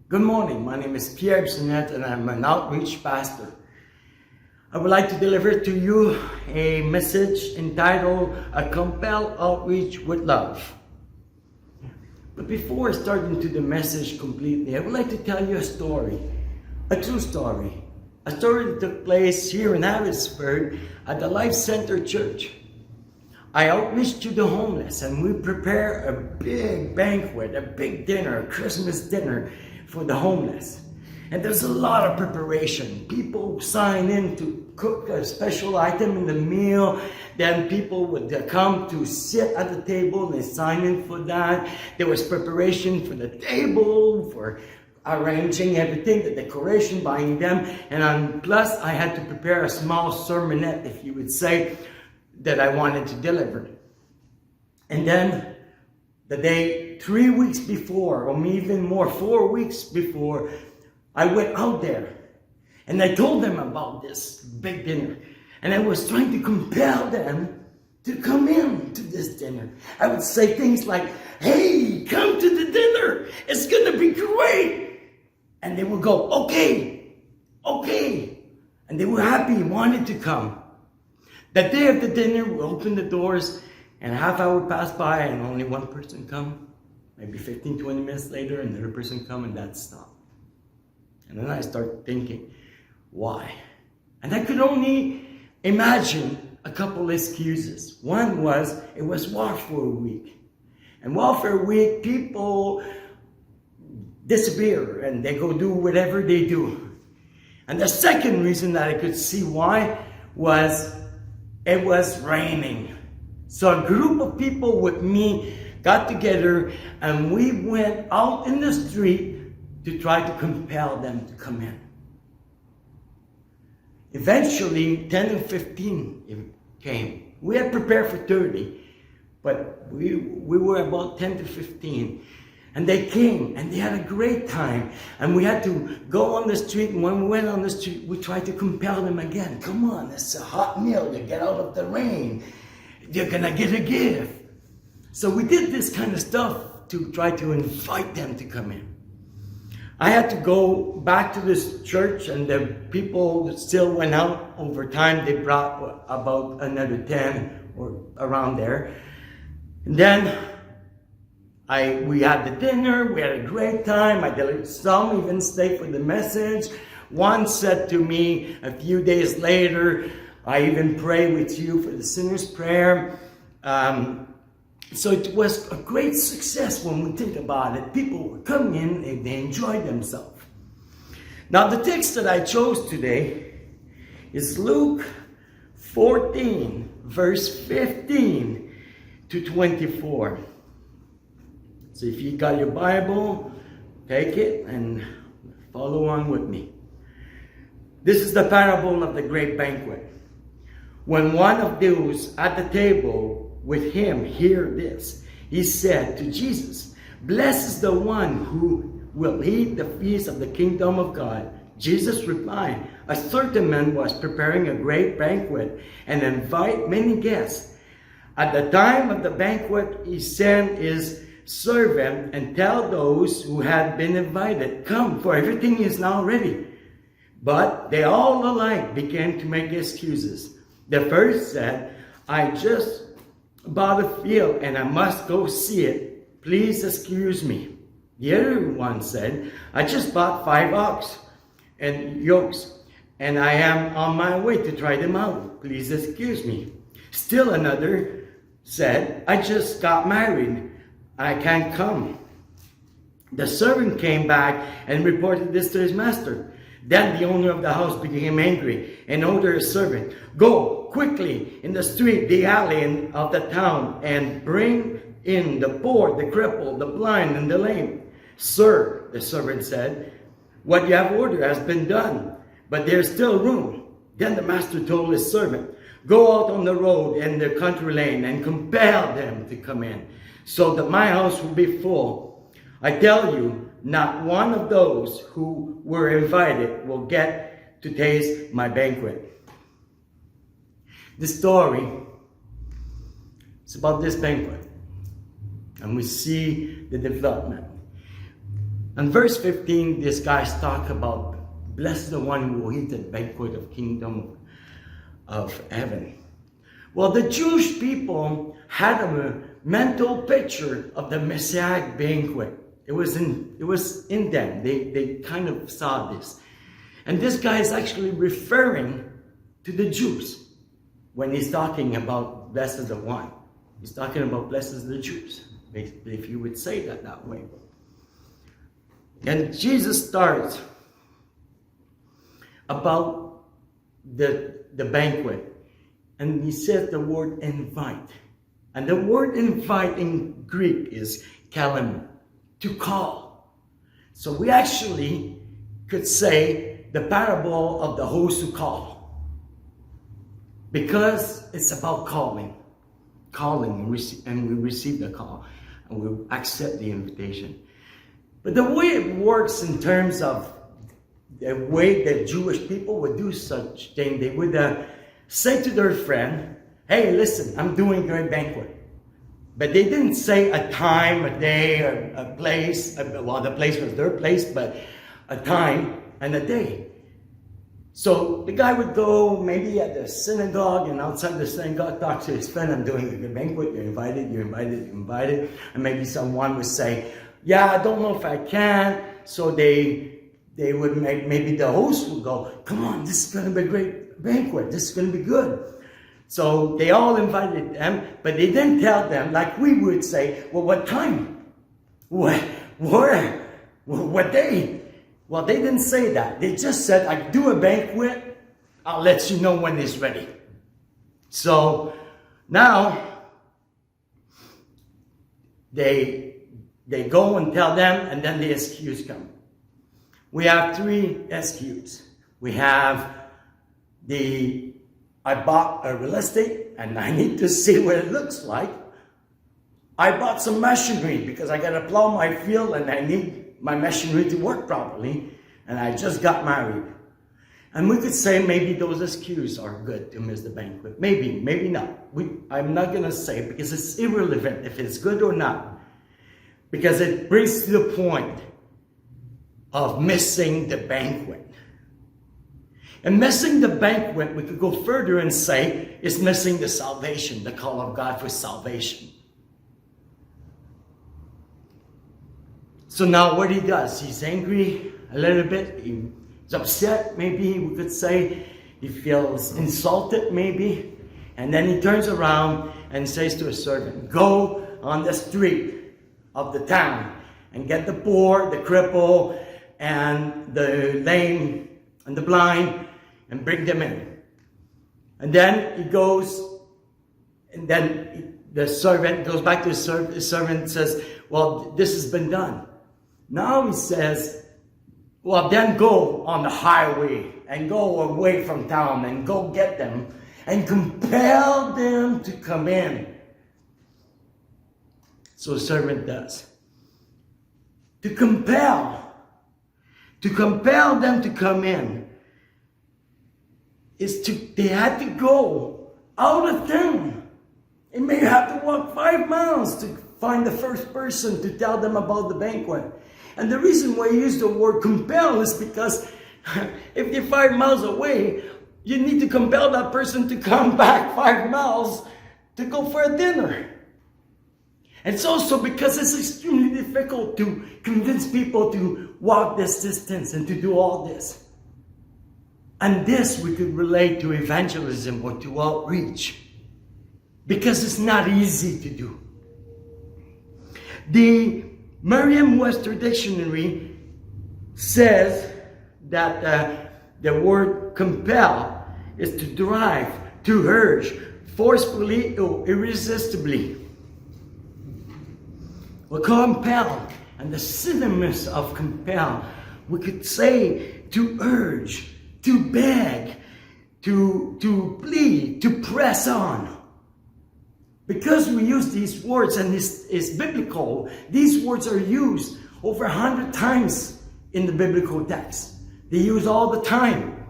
Good morning, my name is Pierre Bissonnette and I'm an outreach pastor. I would like to deliver to you a message entitled, A Compel Outreach with Love. But before I start into the message completely, I would like to tell you a story, a true story. A story that took place here in Harrisburg at the Life Center Church. I outreach to the homeless and we prepare a big banquet, a big dinner, a Christmas dinner for the homeless. And there's a lot of preparation. People sign in to cook a special item in the meal. Then people would come to sit at the table and they sign in for that. There was preparation for the table, for arranging everything, the decoration, buying them. And plus I had to prepare a small sermonette, if you would say, that I wanted to deliver. And then the day 3 weeks before, or even more, 4 weeks before, I went out there and I told them about this big dinner. And I was trying to compel them to come in to this dinner. I would say things like, hey, come to the dinner. It's going to be great. And they would go, okay. And they were happy, wanted to come. That day of the dinner, we opened the doors and a half hour passed by and only one person come. Maybe 15, 20 minutes later, another person come and that stopped. And then I started thinking, why? And I could only imagine a couple excuses. One was, it was Welfare Week. And Welfare Week, people disappear and they go do whatever they do. And the second reason that I could see why was it was raining. So a group of people with me got together and we went out in the street to try to compel them to come in. Eventually, 10 and 15 came. We had prepared for 30, but we were about 10 to 15. And they came and they had a great time. And we had to go on the street, and when we went on the street, we tried to compel them again. Come on, it's a hot meal, you get out of the rain. You're gonna get a gift. So we did this kind of stuff to try to invite them to come in. I had to go back to this church and the people still went out over time. They brought about another 10 or around there. And then we had the dinner, we had a great time. Some even stayed for the message. One said to me a few days later, I even pray with you for the sinner's prayer. So it was a great success when we think about it. People were coming in and they enjoyed themselves. Now the text that I chose today is Luke 14, verse 15 to 24. So if you got your Bible, take it and follow on with me. This is the parable of the great banquet. When one of those at the table with him heard this, he said to Jesus, "Blessed is the one who will eat the feast of the kingdom of God." Jesus replied, "A certain man was preparing a great banquet and invited many guests. At the time of the banquet, he sent his servant and tell those who had been invited, 'Come, for everything is now ready.' But they all alike began to make excuses. The first said, 'I just bought a field and I must go see it. Please excuse me.' The other one said, 'I just bought 5 ox and yokes and I am on my way to try them out. Please excuse me.' Still another said, 'I just got married. I can't come.' The servant came back and reported this to his master. Then the owner of the house became angry and ordered his servant, 'Go quickly in the street, the alley of the town, and bring in the poor, the crippled, the blind, and the lame.' 'Sir,' the servant said, 'what you have ordered has been done, but there's still room.' Then the master told his servant, 'Go out on the road and the country lane and compel them to come in, so that my house will be full. I tell you, not one of those who were invited will get to taste my banquet.'" The story is about this banquet. And we see the development. And verse 15, these guys talk about, blessed the one who will eat the banquet of kingdom of heaven. Well, the Jewish people had a mental picture of the Messianic banquet. It was in them. They kind of saw this. And this guy is actually referring to the Jews when he's talking about blessed is the one. He's talking about blessed is the Jews, if you would say that way. And Jesus starts about the banquet. And he says the word invite. And the word invite in Greek is kalem, to call. So we actually could say the parable of the host who call. Because it's about calling and we receive the call and we accept the invitation. But the way it works in terms of the way that Jewish people would do such thing, they would say to their friend, hey, listen, I'm doing a great banquet. But they didn't say a time, a day, or a place. Well, the place was their place, but a time and a day. So the guy would go maybe at the synagogue, and outside the synagogue talk to his friend, I'm doing a good banquet, you're invited. And maybe someone would say, yeah, I don't know if I can. So they would maybe the host would go, come on, this is going to be a great banquet. This is going to be good. So they all invited them, but they didn't tell them, like we would say, well, what time? Where? What day? Well, they didn't say that. They just said, I do a banquet, I'll let you know when it's ready. So now they go and tell them, and then the excuse comes. We have three excuses. We have I bought a real estate and I need to see what it looks like. I bought some machinery because I got to plow my field and I need my machinery to work properly. And I just got married. And we could say maybe those excuses are good to miss the banquet. Maybe not. I'm not going to say because it's irrelevant if it's good or not. Because it brings to the point of missing the banquet. And missing the banquet, we could go further and say, is missing the salvation, the call of God for salvation. So now what he does, he's angry a little bit, he's upset maybe, we could say, he feels insulted maybe, and then he turns around and says to a servant, go on the street of the town and get the poor, the cripple, and the lame, and the blind, and bring them in. And then he goes, and then the servant goes back to his servant and says, well, this has been done. Now he says, well, then go on the highway and go away from town and go get them and compel them to come in. So the servant does. To compel them to come in they had to go out of town. They may have to walk 5 miles to find the first person to tell them about the banquet. And the reason why I use the word compel is because if you're 5 miles away, you need to compel that person to come back 5 miles to go for a dinner. It's also because it's extremely difficult to convince people to walk this distance and to do all this. And this we could relate to evangelism or to outreach, because it's not easy to do. The Merriam-Webster Dictionary says that the word compel is to drive, to urge, forcefully or irresistibly. Well, compel, and the synonyms of compel, we could say to urge, to beg, to plead, to press on. Because we use these words, and this is biblical, these words are used over 100 times in the biblical text. They use all the time.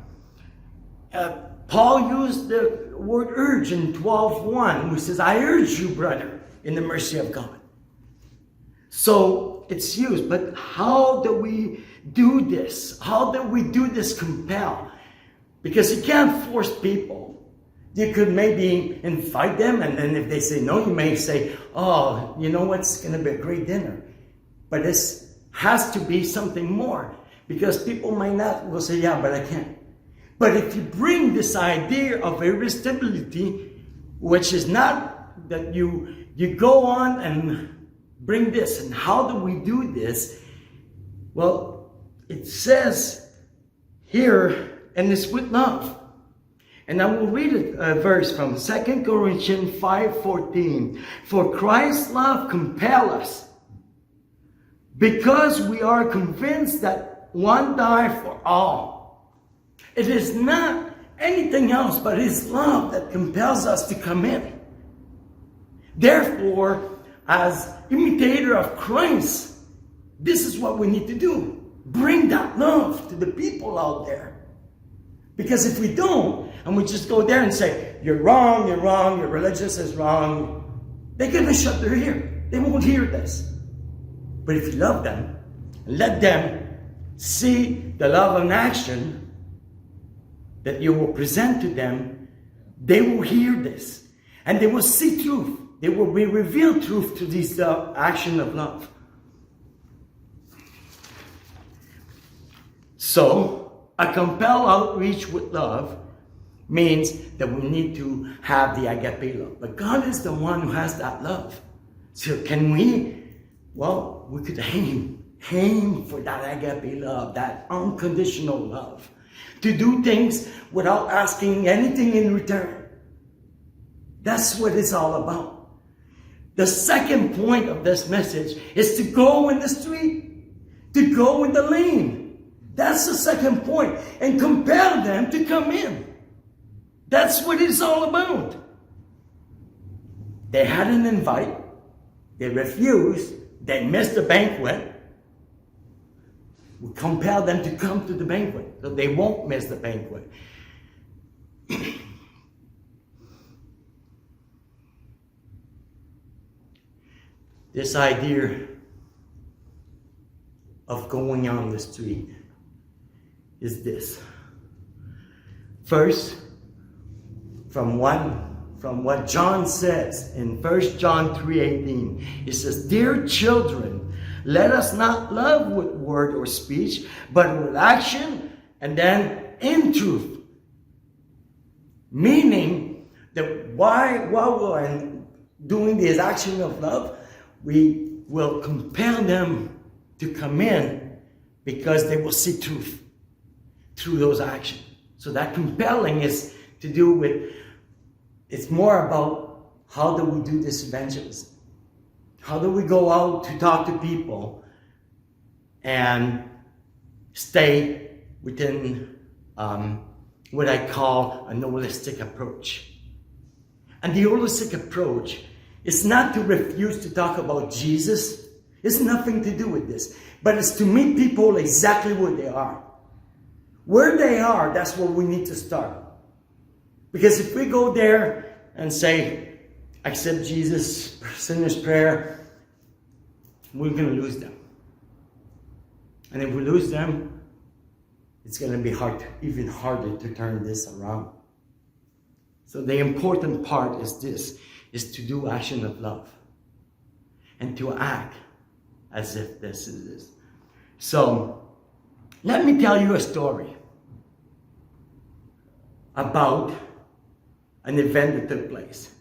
Paul used the word urge in 12:1, who says, I urge you, brother, in the mercy of God. So So it's used, but how do we do this? How do we do this compel? Because you can't force people. You could maybe invite them, and then if they say no, you may say, oh, you know what, it's going to be a great dinner. But this has to be something more, because people might not will say, yeah, but I can't. But if you bring this idea of irresistibility, which is not that you go on and bring this, and how do we do this? Well, it says here, and it's with love. And I will read a verse from 2 Corinthians 5:14. For Christ's love compels us, because we are convinced that one died for all. It is not anything else but His love that compels us to come in. Therefore, as imitator of Christ, this is what we need to do. Bring that love to the people out there. Because if we don't, and we just go there and say, you're wrong, your religious is wrong, they're going to shut their ear. They won't hear this. But if you love them, and let them see the love in action that you will present to them, they will hear this. And they will see truth. They will be revealed truth to this action of love. So, a compel outreach with love means that we need to have the agape love. But God is the one who has that love. So can we? Well, we could aim for that agape love, that unconditional love. To do things without asking anything in return. That's what it's all about. The second point of this message is to go in the street, to go in the lane. That's the second point. And compel them to come in. That's what it's all about. They had an invite. They refused. They missed the banquet. We compel them to come to the banquet so they won't miss the banquet. This idea of going on the street is this. First, from what John says in 1 John 3:18, he says, "Dear children, let us not love with word or speech, but with action, and then in truth." Meaning that while we're doing this action of love, we will compel them to come in because they will see truth through those actions. So that compelling is to do with, it's more about how do we do this evangelism? How do we go out to talk to people and stay within what I call an holistic approach? And the holistic approach is not to refuse to talk about Jesus. It's nothing to do with this. But it's to meet people exactly where they are. Where they are, that's where we need to start. Because if we go there and say, accept Jesus, sinner's prayer, we're going to lose them. And if we lose them, it's going to be even harder to turn this around. So the important part is this, is to do action of love. And to act as if this is this. So, let me tell you a story about an event that took place.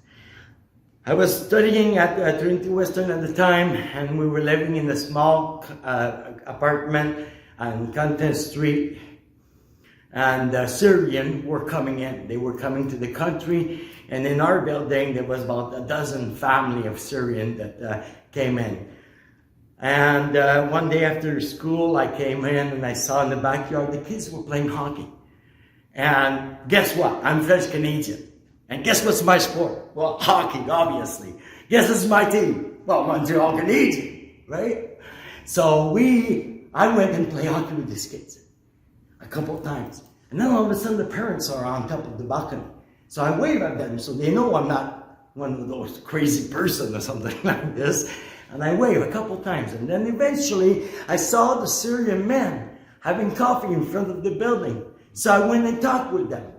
I was studying at Trinity Western at the time, and we were living in a small apartment on Content Street, and Syrians were coming in. They were coming to the country, and in our building there was about a dozen family of Syrians that came in. And one day after school, I came in and I saw in the backyard the kids were playing hockey. And guess what? I'm French Canadian. And guess what's my sport? Well, hockey, obviously. Guess what's my team? Well, Montreal Canadian, right? So I went and played hockey with these kids a couple of times. And then all of a sudden the parents are on top of the balcony. So I wave at them so they know I'm not one of those crazy person or something like this. And I waved a couple times. And then eventually I saw the Syrian men having coffee in front of the building. So I went and talked with them.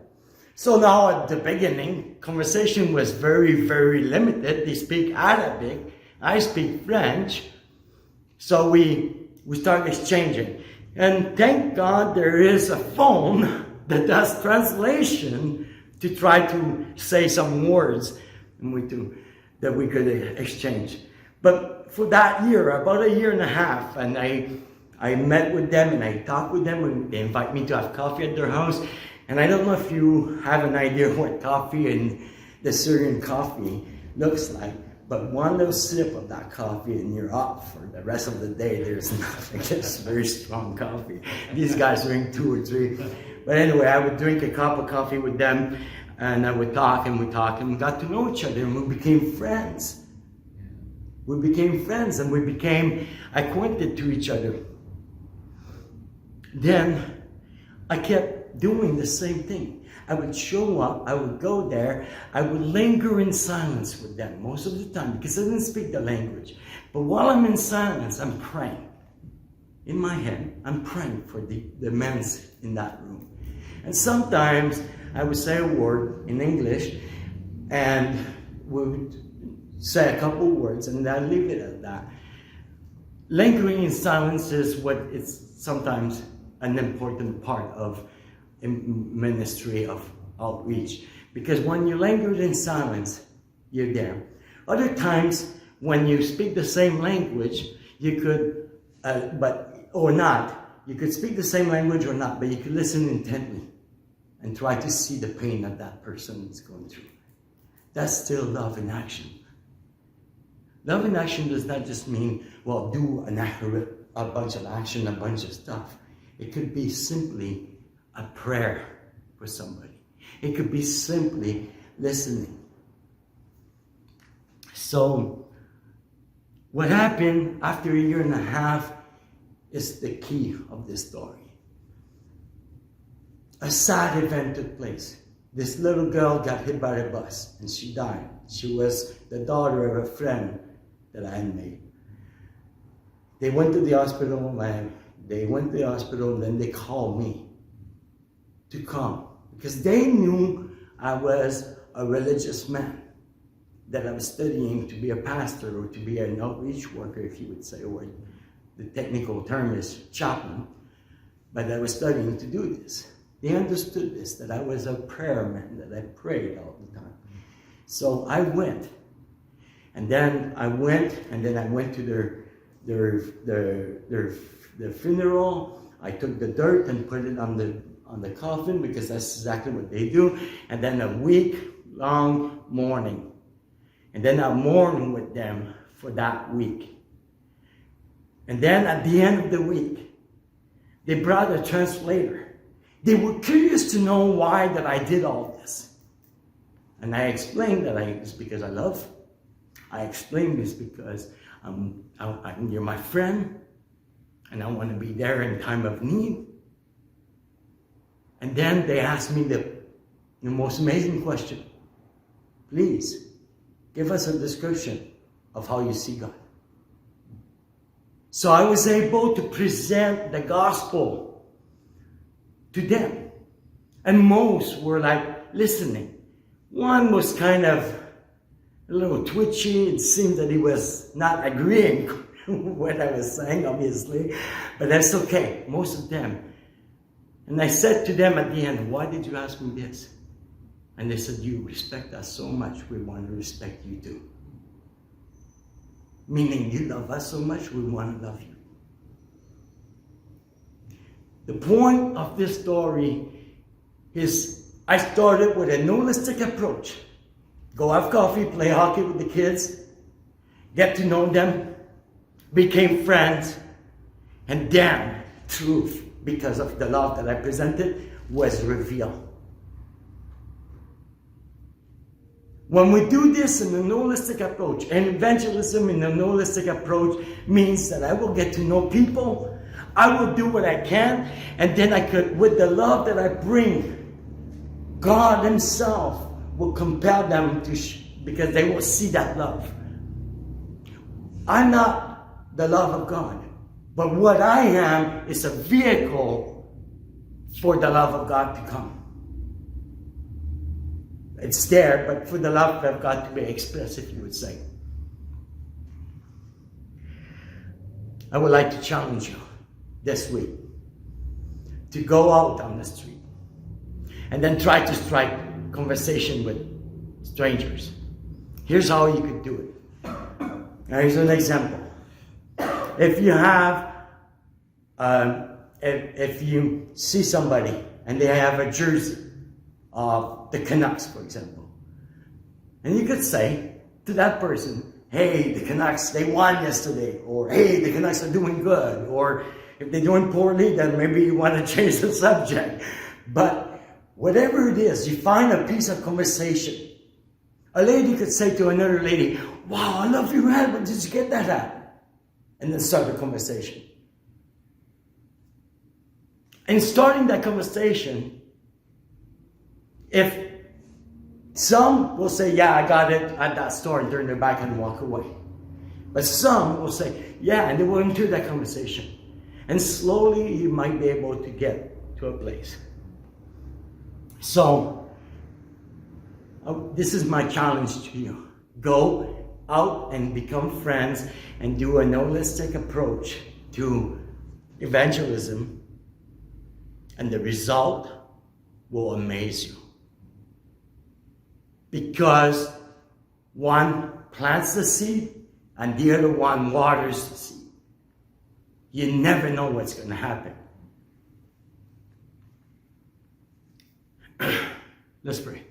So now at the beginning, conversation was very, very limited. They speak Arabic. I speak French. So we start exchanging. And thank God there is a phone that does translation to try to say some words that we could exchange. But for that year, about a year and a half, and I met with them and I talked with them, and they invite me to have coffee at their house. And I don't know if you have an idea what coffee and the Syrian coffee looks like, but one little sip of that coffee and you're up for the rest of the day. There's nothing. It's very strong coffee. These guys drink 2 or 3. But anyway, I would drink a cup of coffee with them, and I would talk and we got to know each other, and we became friends. We became friends and we became acquainted to each other. Then I kept doing the same thing. I would show up, I would go there, I would linger in silence with them most of the time because I didn't speak the language. But while I'm in silence, I'm praying. In my head, I'm praying for the men in that room. And sometimes I would say a word in English and we would say a couple words and I'd leave it at that. Lingering in silence is what is sometimes an important part of ministry of outreach, because when you linger in silence, you're there. Other times, when you speak the same language, you could, you could speak the same language or not, but you could listen intently and try to see the pain that person is going through. That's still love in action. Love in action does not just mean, well, do a bunch of action, a bunch of stuff. It could be simply a prayer for somebody. It could be simply listening. So, what happened after a year and a half is the key of this story. A sad event took place. This little girl got hit by a bus and she died. She was the daughter of a friend that I had made. They went to the hospital, and then they called me to come because they knew I was a religious man, that I was studying to be a pastor or to be an outreach worker, if you would say, or the technical term is chaplain, but I was studying to do this. They understood this, that I was a prayer man, that I prayed all the time. So I went, and then I went to their funeral. I took the dirt and put it on the coffin because that's exactly what they do. And then a week-long mourning. And then I mourned with them for that week. And then at the end of the week, they brought a translator. They were curious to know why that I did all this. And I explained that it's because I love. I explained this because you're my friend, and I want to be there in time of need. And then they asked me the most amazing question. Please, give us a description of how you see God. So I was able to present the gospel to them. And most were like listening. One was kind of a little twitchy. It seemed that he was not agreeing with what I was saying, obviously. But that's okay. Most of them. And I said to them at the end, why did you ask me this? And they said, you respect us so much, we want to respect you too. Meaning you love us so much, we want to love you. The point of this story is I started with a holistic approach. Go have coffee, play hockey with the kids, get to know them, became friends, and then truth, because of the love that I presented, was revealed. When we do this in a holistic approach, and evangelism in a holistic approach means that I will get to know people, I will do what I can, and then I could, with the love that I bring, God Himself will compel them to, because they will see that love. I'm not the love of God. But what I am is a vehicle for the love of God to come. It's there, but for the love of God to be expressed, if you would say. I would like to challenge you this week to go out on the street and then try to strike conversation with strangers. Here's how you could do it. Now, here's an example. If you have, if you see somebody and they have a jersey of the Canucks, for example, and you could say to that person, hey, the Canucks, they won yesterday, or hey, the Canucks are doing good, or if they're doing poorly, then maybe you want to change the subject. But whatever it is, you find a piece of conversation. A lady could say to another lady, wow, I love your hat, where did you get that at? And then start a conversation. In starting that conversation, if some will say, yeah, I got it at that store, and turn their back and walk away. But some will say, yeah, and they will enter that conversation. And slowly you might be able to get to a place. So, this is my challenge to you. Go out and become friends and do a holistic approach to evangelism, and the result will amaze you. Because one plants the seed and the other one waters the seed. You never know what's going to happen. Let's pray.